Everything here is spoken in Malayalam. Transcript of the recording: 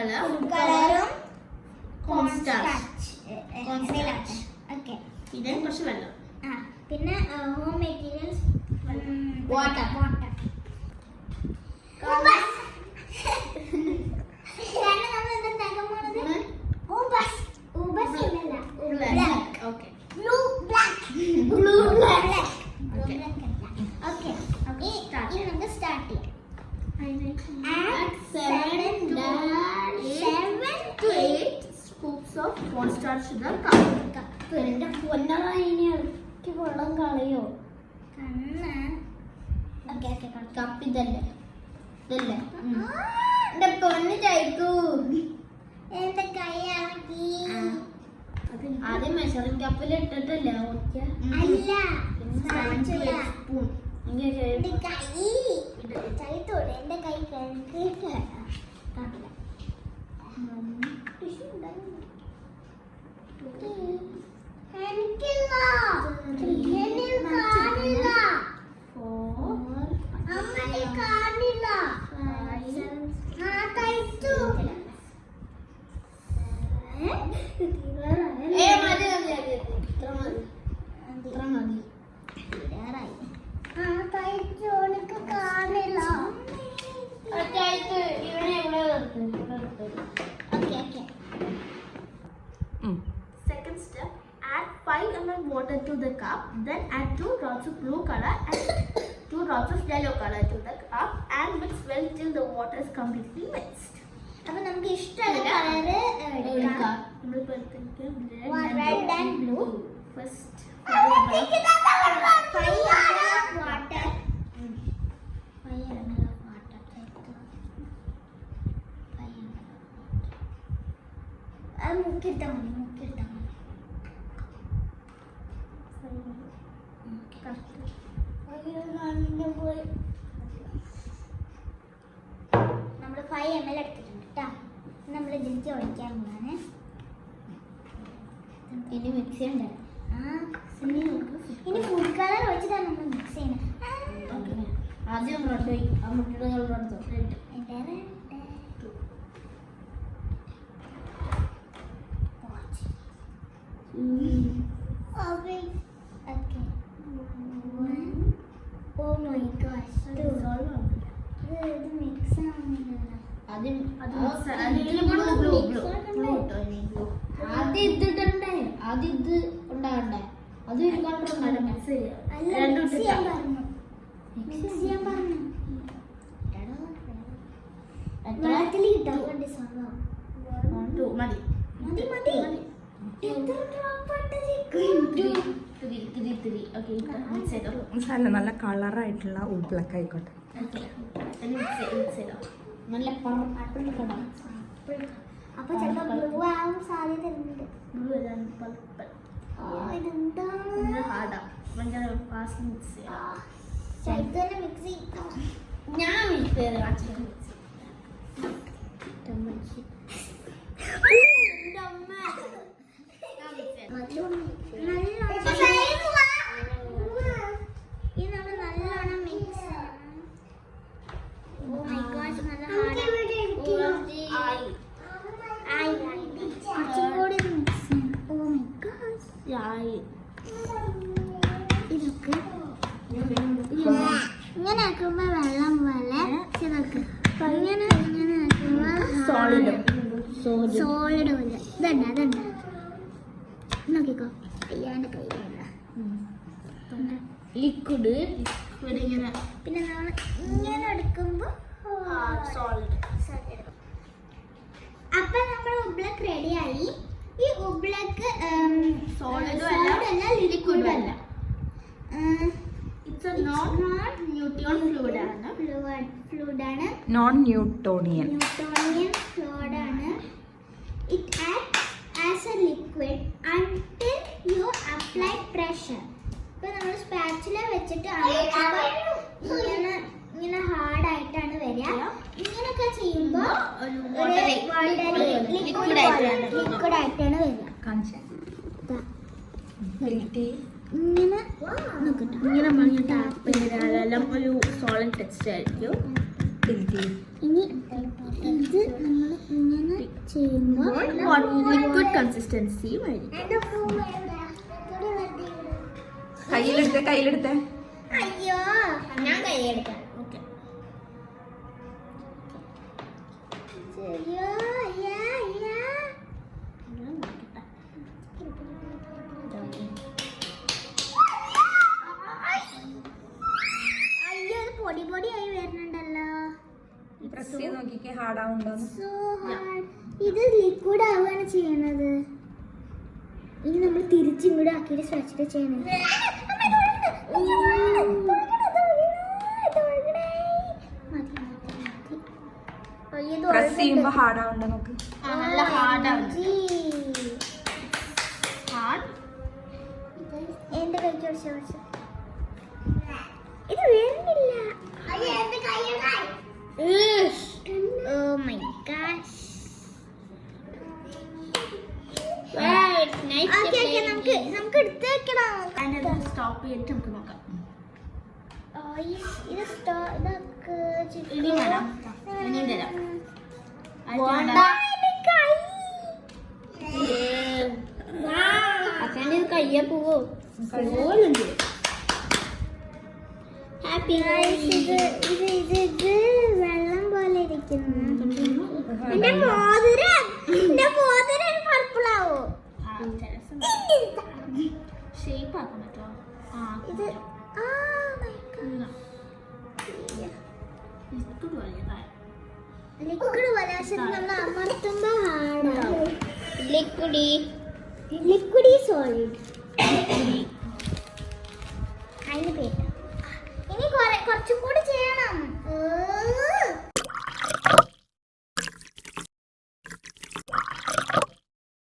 കളറും കോൺസ്റ്റാർച്ച്. ഓക്കെ, പിന്നെ കുറച്ച് വെള്ളം. പിന്നെ ഹോം മെറ്റീരിയൽസ് വാട്ടർ. വെള്ളം കളയോ? കപ്പ് ഇതല്ലേ എന്റെ പൊന്ന് ചായക്കൂ. എന്റെ കൈയാക്കി ആദ്യം മെഷറിംഗ് കപ്പിൽ ഇട്ടിട്ടല്ലേ അല്ല സ്പൂൺ. എന്റെ കൈ ചൈത്തോടെ എന്റെ കൈ കഴുകിട്ട് Second step, add 5 ml water to the cup, then add 2 drops of blue color and 2 drops of yellow color to the cup and mix well till the water is completely mixed. അപ്പൊ നമുക്ക് ഇഷ്ടമുള്ള കളറ് എടുക്കാം. Red and blue. ഫസ്റ്റ് മുക്കിട്ടാ മതി. നമ്മള് 5 ml എടുത്തിട്ടുണ്ട് കേട്ടോ. നമ്മൾ ഇതിലേക്ക് ഒഴിക്കാൻ പോവാണ്. ഇനി മിക്സ് ചെയ്യണ്ടേ? ഇനി ഫുഡ് കളർ ഒഴിച്ചിട്ടാണ് നമ്മൾ മിക്സ് ചെയ്യണം. ആദ്യം മുട്ടയുടെ കളർ എടുത്തോ. Oh my gosh. ഇത് മിക്സ് ആവുന്നില്ല. ആദ്യം ഇത് ഇടണ്ടേ? ആദ്യം ഇത് ഉണ്ടാകണ്ടേ? അത് ഒരു കളർ ഉണ്ടാകണ്ടേ? മിക്സ് ചെയ്യാൻ പറഞ്ഞു. വെള്ളത്തിൽ കിട്ടാൻ വേണ്ടി സംഭവം മതി. നല്ല കളറായിട്ടുള്ള ഉബ്ലക്ക് ആയിക്കോട്ടെ. നല്ല അപ്പൊ ചിലപ്പോ ബ്ലൂ ആവാൻ സാധ്യത ഉണ്ട്. ചൈത്തന്നെ മിക്സ് ചെയ്യും. ഞാൻ മിക്സ് ചെയ്ത് ഇങ്ങനെ ആക്കുമ്പോ വെള്ളം പോലെ ഇങ്ങനെ ആക്കുമ്പോ സോളിഡ് പോലെ. ഇതണ്ട നോക്കിക്കോ. അയ്യാന്റെ കയ്യിലല്ല ലിക്വിഡ് ഇങ്ങനെ. പിന്നെ നമ്മൾ ഇങ്ങനെ എടുക്കുമ്പോ സോളിഡ്. അപ്പൊ നമ്മുടെ ഉബ്ലക്ക് റെഡിയായി. ഈ ഉബ്ലക്ക് സോളിഡും അല്ല ലിക്വിഡും അല്ല. It's a non-Newtonian fluid ആണ്. നോൺ ന്യൂട്ടോണിയൻ fluid ആണ്. It acts as a liquid until you apply pressure. ഇപ്പൊ നമ്മൾ സ്പാച്ചുല വെച്ചിട്ട് ഇങ്ങനെ ഹാർഡ് ആയിട്ടാണ് വരിക. ഇങ്ങനെയൊക്കെ ചെയ്യുമ്പോ ലിക്വിഡ് ആയിട്ടാണ് വരിക. ഇങ്ങനെ നോക്കട്ടെ. ഇങ്ങനെ മഞ്ഞ ടാപ്പ് ചെയ്താലെല്ലാം ഒരു സോളിഡ് ടെക്സ്റ്റ് ആയിരിക്കും. ഇനി ഇത് നമ്മൾ ഇങ്ങനെ ചെയ്യുമ്പോൾ ലിക്വിഡ് കൺസിസ്റ്റൻസി വരും. കയ്യിലെടുത്തേ അയ്യോ ഞാൻ കൈയെടുക്കാം. ഓക്കെ. അയ്യോ അയ്യാ അയ്യാ അയ്യോ ഇത് പൊടി പൊടിയായി വരുന്നുണ്ടല്ലോ. പ്രസ് ചെയ്ത് നോക്കിക്കേ ഹാർഡ് ആവുണ്ടോന്ന്. So hard. ഇത് ലിക്വിഡ് ആവുകയാണ് ചെയ്യണത്. ഇനി നമ്മൾ തിരിച്ചും കൂടെ ആക്കിയിട്ട് സ്ട്രെച്ചിട്ട് ചെയ്യണം. പ്രസ് ചെയ്യുമ്പോ ഹാർഡ് ആവുണ്ടോ നോക്ക്. നല്ല ഹാർഡാണ്. ഹാർഡ്. എന്റെ കൈക്ക് കുറച്ച് ഇത് വരുന്നില്ല. Oh my gosh. Okay, നമുക്ക് എടുത്ത് വെക്കണം. അതിനത് സ്റ്റോപ്പ് ചെയ്തിട്ട് നമുക്ക് നോക്കാം. ഇത് ഇതൊക്കെ ഇനിയും വരാം. ഇനിയും തരാം. കയ്യ പോവോ പോലുണ്ട്. ഹാപ്പി ഇത് വെള്ളം പോലെ ഇരിക്കുന്നു. എന്റെ മോതിരം പർപ്പിൾ ആവോ? ഷേപ്പ് ആക്കാൻ പറ്റുമോ? ഇത് ലിക്വിഡ് പോലെ പക്ഷെ നമ്മൾ അമർത്തുമ്പോ ഹാർഡാവും. ലിക്വിഡ് സോളിഡ് അതിന് പേര്. ഇനി കുറച്ചും കൂടി ചെയ്യണം.